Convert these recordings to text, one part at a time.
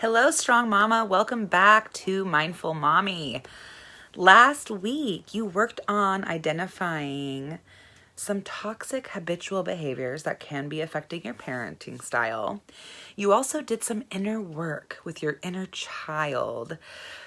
Hello, Strong Mama. Welcome back to Mindful Mommy. Last week, you worked on identifying some toxic habitual behaviors that can be affecting your parenting style. You also did some inner work with your inner child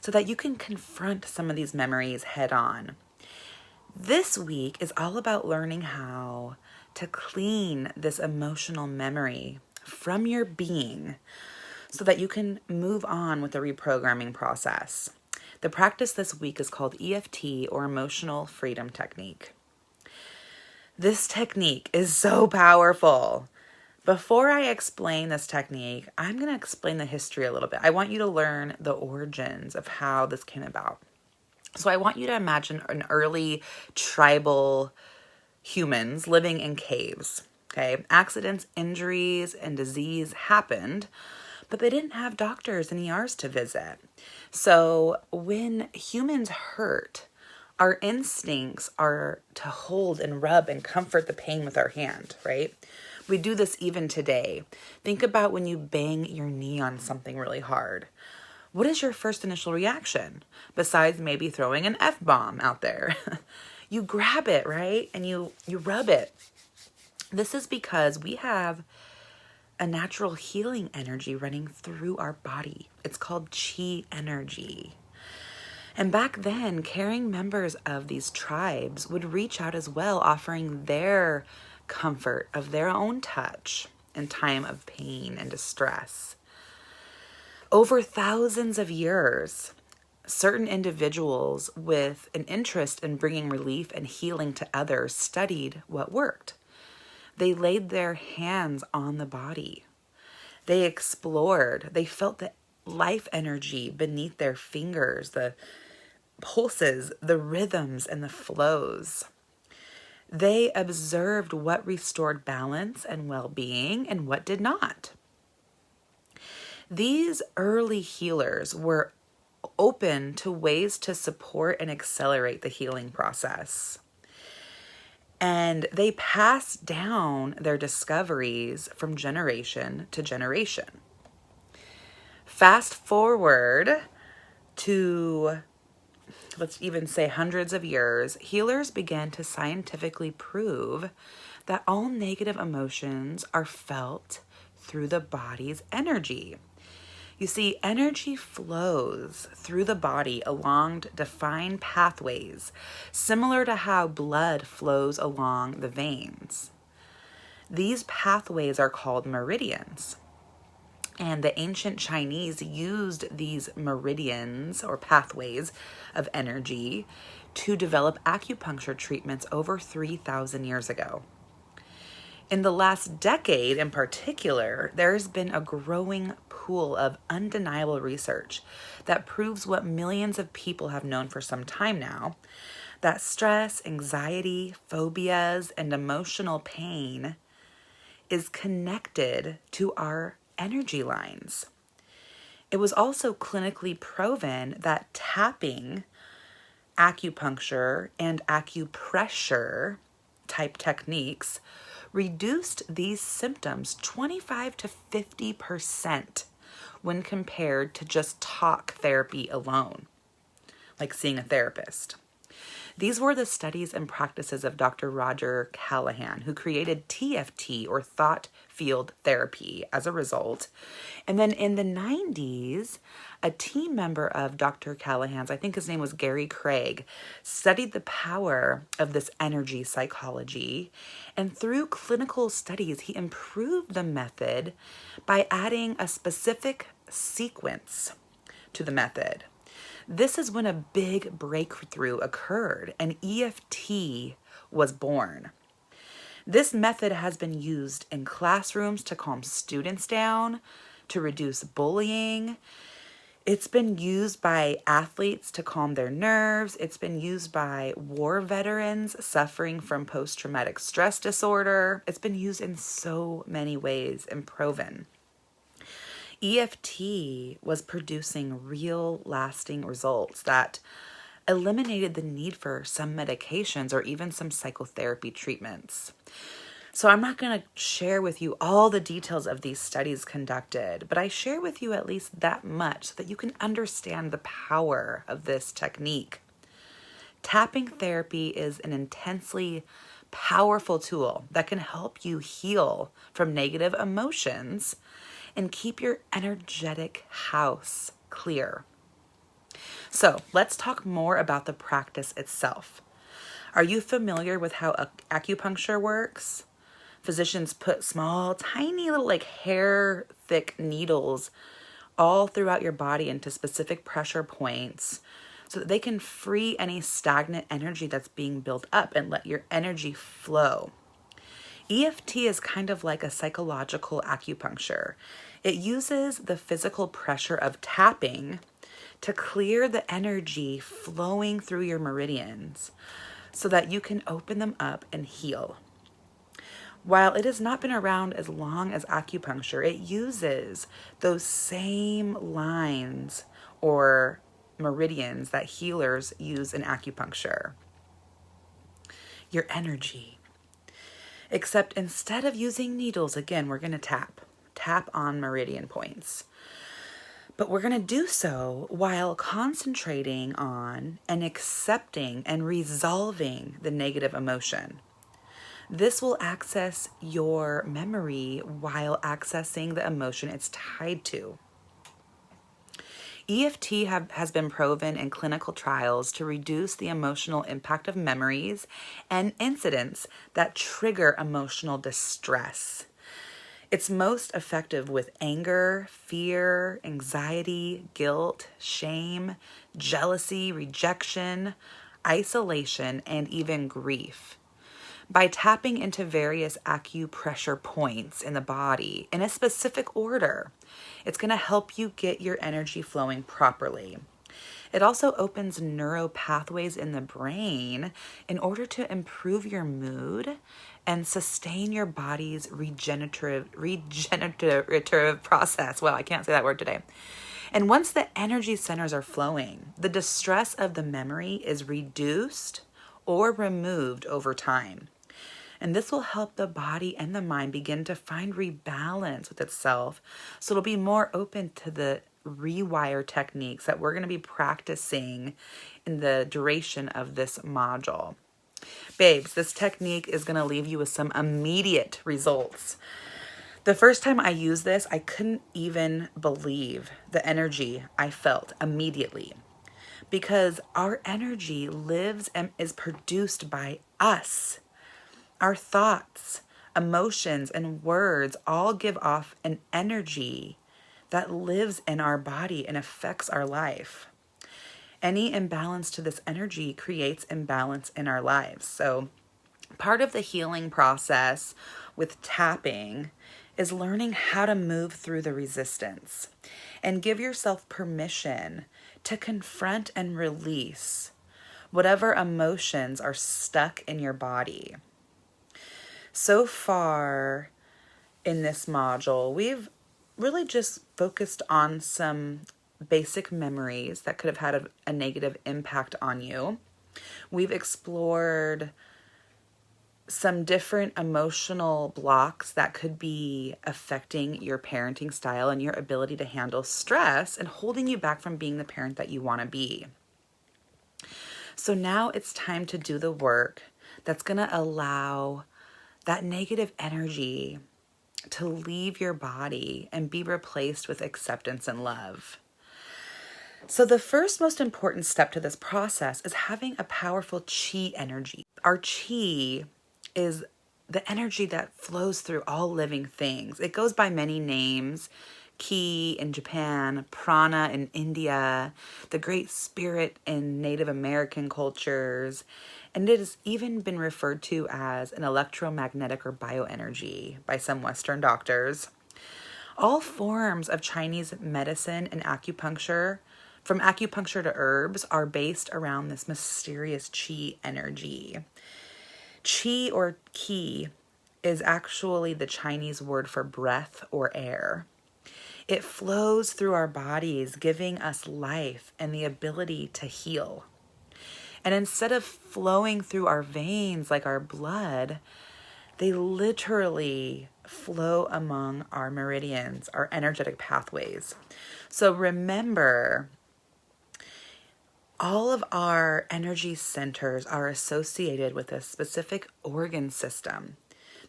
so that you can confront some of these memories head on. This week is all about learning how to clean this emotional memory from your being so that you can move on with the reprogramming process. The practice this week is called EFT, or Emotional Freedom Technique. This technique is so powerful. Before I explain this technique, I'm going to explain the history a little bit. I want you to learn the origins of how this came about. So I want you to imagine an early tribal humans living in caves. Okay, accidents, injuries, and disease happened, but they didn't have doctors and ERs to visit. So when humans hurt, our instincts are to hold and rub and comfort the pain with our hand, right? We do this even today. Think about when you bang your knee on something really hard. What is your first initial reaction? Besides maybe throwing an F-bomb out there. You grab it, right? And you rub it. This is because we have a natural healing energy running through our body. It's called chi energy. And back then, caring members of these tribes would reach out as well, offering their comfort of their own touch in time of pain and distress. Over thousands of years, certain individuals with an interest in bringing relief and healing to others studied what worked. They laid their hands on the body. They explored. They felt the life energy beneath their fingers, the pulses, the rhythms, and the flows. They observed what restored balance and well-being and what did not. These early healers were open to ways to support and accelerate the healing process. And they passed down their discoveries from generation to generation. Fast forward to, let's even say hundreds of years, healers began to scientifically prove that all negative emotions are felt through the body's energy. You see, energy flows through the body along defined pathways, similar to how blood flows along the veins. These pathways are called meridians. And the ancient Chinese used these meridians or pathways of energy to develop acupuncture treatments over 3,000 years ago. In the last decade in particular, there has been a growing pool of undeniable research that proves what millions of people have known for some time now, that stress, anxiety, phobias, and emotional pain is connected to our energy lines. It was also clinically proven that tapping, acupuncture, and acupressure type techniques reduced these symptoms 25 to 50% when compared to just talk therapy alone, like seeing a therapist. These were the studies and practices of Dr. Roger Callahan, who created TFT, or thought field therapy, as a result. And then in the 90s, a team member of Dr. Callahan's, I think his name was Gary Craig, studied the power of this energy psychology. And through clinical studies, he improved the method by adding a specific sequence to the method. This is when a big breakthrough occurred and EFT was born. This method has been used in classrooms to calm students down, to reduce bullying. It's been used by athletes to calm their nerves. It's been used by war veterans suffering from post-traumatic stress disorder. It's been used in so many ways and proven. EFT was producing real lasting results that eliminated the need for some medications or even some psychotherapy treatments. So I'm not going to share with you all the details of these studies conducted, but I share with you at least that much so that you can understand the power of this technique. Tapping therapy is an intensely powerful tool that can help you heal from negative emotions and keep your energetic house clear. So let's talk more about the practice itself. Are you familiar with how acupuncture works? Physicians put small, tiny little hair thick needles all throughout your body into specific pressure points so that they can free any stagnant energy that's being built up and let your energy flow. EFT is kind of like a psychological acupuncture. It uses the physical pressure of tapping to clear the energy flowing through your meridians so that you can open them up and heal. While it has not been around as long as acupuncture, it uses those same lines or meridians that healers use in acupuncture. Your energy. Except instead of using needles, again, we're going to tap on meridian points. But we're going to do so while concentrating on and accepting and resolving the negative emotion. This will access your memory while accessing the emotion it's tied to. EFT has been proven in clinical trials to reduce the emotional impact of memories and incidents that trigger emotional distress. It's most effective with anger, fear, anxiety, guilt, shame, jealousy, rejection, isolation, and even grief. By tapping into various acupressure points in the body in a specific order, it's going to help you get your energy flowing properly. It also opens neural pathways in the brain in order to improve your mood and sustain your body's regenerative process. Wow, I can't say that word today. And once the energy centers are flowing, the distress of the memory is reduced or removed over time. And this will help the body and the mind begin to find rebalance with itself. So it'll be more open to the rewire techniques that we're going to be practicing in the duration of this module. Babes, this technique is going to leave you with some immediate results. The first time I used this, I couldn't even believe the energy I felt immediately. Because our energy lives and is produced by us. Our thoughts, emotions, and words all give off an energy that lives in our body and affects our life. Any imbalance to this energy creates imbalance in our lives. So part of the healing process with tapping is learning how to move through the resistance and give yourself permission to confront and release whatever emotions are stuck in your body. So far in this module, we've really just focused on some basic memories that could have had a negative impact on you. We've explored some different emotional blocks that could be affecting your parenting style and your ability to handle stress and holding you back from being the parent that you want to be. So now it's time to do the work that's going to allow that negative energy to leave your body and be replaced with acceptance and love. So the first most important step to this process is having a powerful chi energy. Our chi is the energy that flows through all living things. It goes by many names: ki in Japan, prana in India, the great spirit in Native American cultures, and it has even been referred to as an electromagnetic or bioenergy by some Western doctors. All forms of Chinese medicine and acupuncture, from acupuncture to herbs, are based around this mysterious chi energy. Qi or qi is actually the Chinese word for breath or air. It flows through our bodies, giving us life and the ability to heal. And instead of flowing through our veins like our blood, They literally flow among our meridians, our energetic pathways. So remember, all of our energy centers are associated with a specific organ system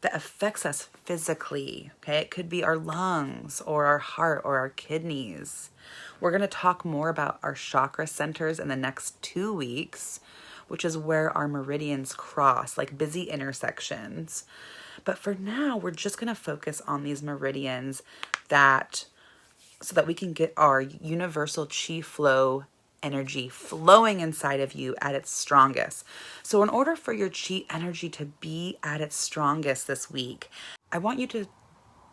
that affects us physically, okay? It could be our lungs or our heart or our kidneys. We're going to talk more about our chakra centers in the next 2 weeks, which is where our meridians cross, like busy intersections. But for now, we're just going to focus on these meridians so that we can get our universal chi flow energy flowing inside of you at its strongest. So in order for your chi energy to be at its strongest this week, I want you to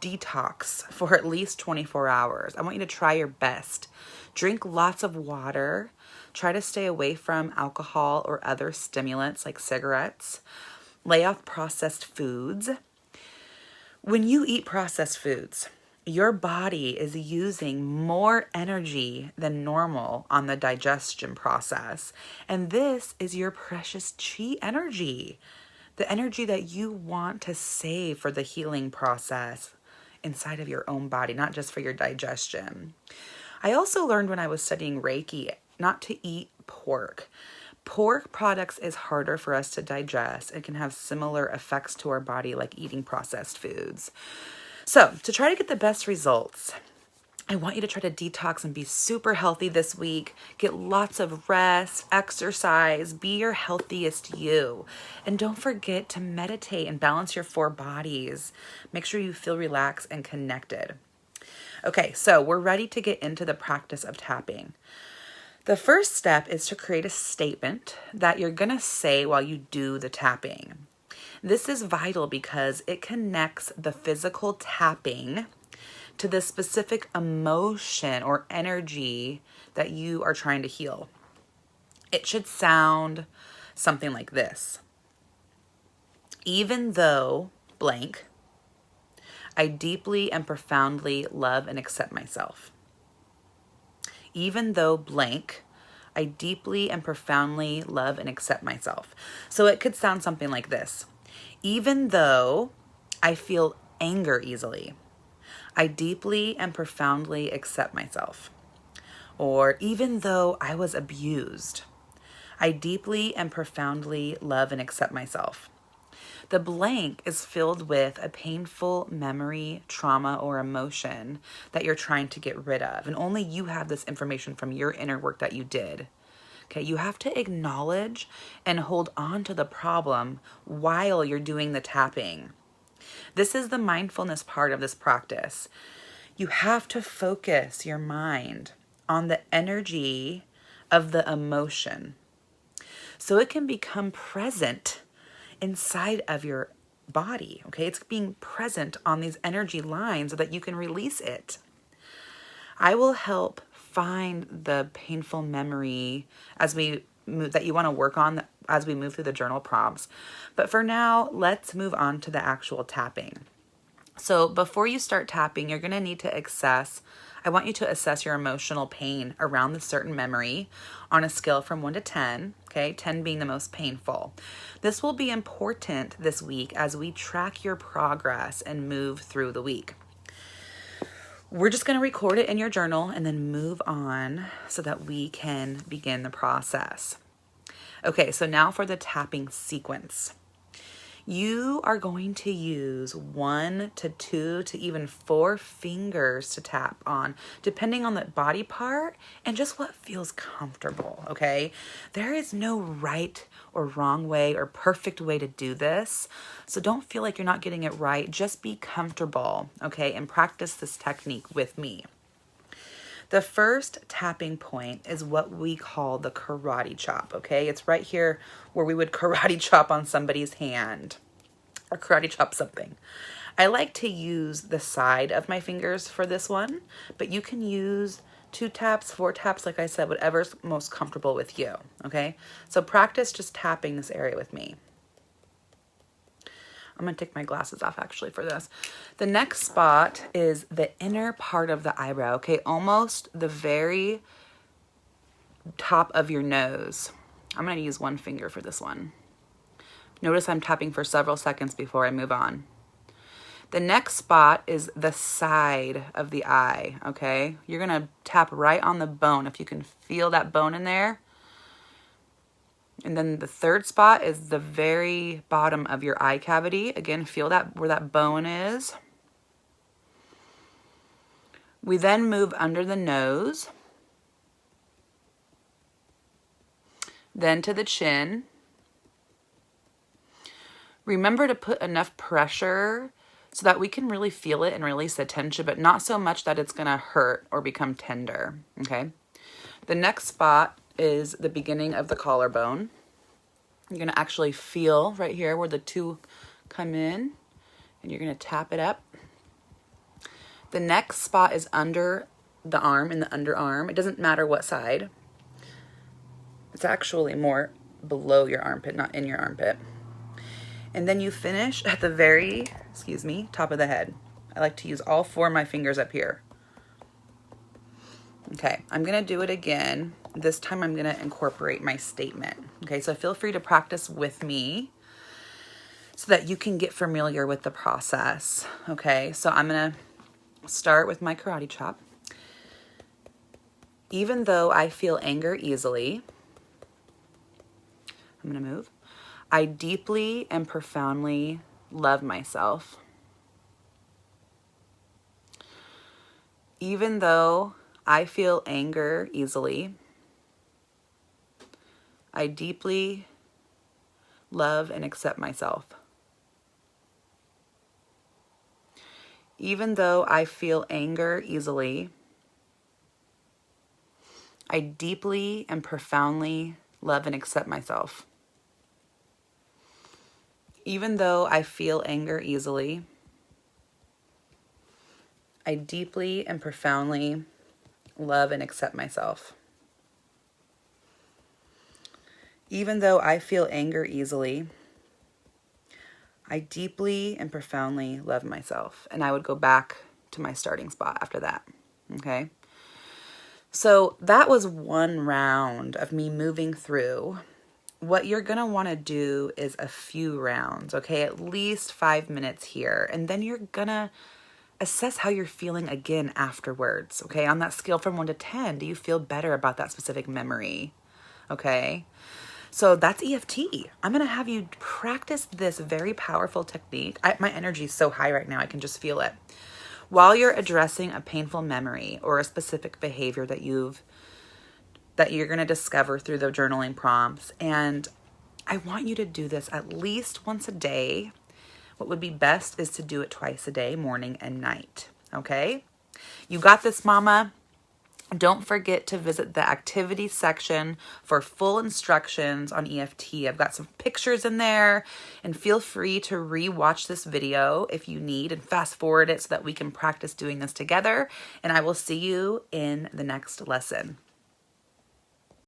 detox for at least 24 hours. I want you to try your best. Drink lots of water. Try to stay away from alcohol or other stimulants like cigarettes. Lay off processed foods. When you eat processed foods, your body is using more energy than normal on the digestion process. And this is your precious chi energy, the energy that you want to save for the healing process inside of your own body, not just for your digestion. I also learned when I was studying Reiki not to eat pork. Pork products is harder for us to digest. It can have similar effects to our body like eating processed foods. So to try to get the best results, I want you to try to detox and be super healthy this week. Get lots of rest, exercise, be your healthiest you. And don't forget to meditate and balance your 4 bodies. Make sure you feel relaxed and connected. Okay, so we're ready to get into the practice of tapping. The first step is to create a statement that you're going to say while you do the tapping. This is vital because it connects the physical tapping to the specific emotion or energy that you are trying to heal. It should sound something like this. Even though blank, I deeply and profoundly love and accept myself. Even though blank, I deeply and profoundly love and accept myself. So it could sound something like this. Even though I feel anger easily, I deeply and profoundly accept myself. Or even though I was abused, I deeply and profoundly love and accept myself. The blank is filled with a painful memory, trauma, or emotion that you're trying to get rid of. And only you have this information from your inner work that you did. Okay, you have to acknowledge and hold on to the problem while you're doing the tapping. This is the mindfulness part of this practice. You have to focus your mind on the energy of the emotion so it can become present inside of your body. Okay, it's being present on these energy lines so that you can release it. I will help find the painful memory as we move that you want to work on as we move through the journal prompts. But for now, let's move on to the actual tapping. So before you start tapping, you're going to need to I want you to assess your emotional pain around the certain memory on a scale from 1 to 10, okay? 10 being the most painful. This will be important this week as we track your progress and move through the week. We're just going to record it in your journal and then move on so that we can begin the process. Okay, so now for the tapping sequence. You are going to use 1 to 2 to even 4 fingers to tap on, depending on the body part and just what feels comfortable, okay? There is no right or wrong way or perfect way to do this, so don't feel like you're not getting it right. Just be comfortable, okay, and practice this technique with me. The first tapping point is what we call the karate chop, okay? It's right here where we would karate chop on somebody's hand or karate chop something. I like to use the side of my fingers for this one, but you can use 2 taps, 4 taps, like I said, whatever's most comfortable with you, okay? So practice just tapping this area with me. I'm going to take my glasses off actually for this. The next spot is the inner part of the eyebrow, okay? Almost the very top of your nose. I'm going to use 1 finger for this one. Notice I'm tapping for several seconds before I move on. The next spot is the side of the eye, okay? You're gonna tap right on the bone, if you can feel that bone in there. And then the third spot is the very bottom of your eye cavity. Again, feel that where that bone is. We then move under the nose, then to the chin. Remember to put enough pressure so that we can really feel it and release the tension, but not so much that it's gonna hurt or become tender, okay? The next spot is the beginning of the collarbone. You're gonna actually feel right here where the two come in, and you're gonna tap it up. The next spot is under the arm, in the underarm. It doesn't matter what side. It's actually more below your armpit, not in your armpit. And then you finish at the very, top of the head. I like to use all 4 of my fingers up here. Okay, I'm gonna do it again. This time I'm gonna incorporate my statement. Okay, so feel free to practice with me so that you can get familiar with the process. Okay, so I'm gonna start with my karate chop. Even though I feel anger easily, I'm gonna move. I deeply and profoundly love myself. Even though I feel anger easily, I deeply love and accept myself. Even though I feel anger easily, I deeply and profoundly love and accept myself. Even though I feel anger easily, I deeply and profoundly love and accept myself. Even though I feel anger easily, I deeply and profoundly love myself. And I would go back to my starting spot after that, okay? So that was one round of me moving through. What you're gonna wanna do is a few rounds, okay? At least 5 minutes here. And then you're gonna assess how you're feeling again afterwards, okay? On that scale from 1 to 10, do you feel better about that specific memory, okay? So that's EFT. I'm gonna have you practice this very powerful technique. My energy is so high right now, I can just feel it. While you're addressing a painful memory or a specific behavior that you're gonna discover through the journaling prompts. And I want you to do this at least once a day. What would be best is to do it twice a day, morning and night, okay? You got this, mama. Don't forget to visit the activity section for full instructions on EFT. I've got some pictures in there, and feel free to re-watch this video if you need and fast forward it so that we can practice doing this together. And I will see you in the next lesson.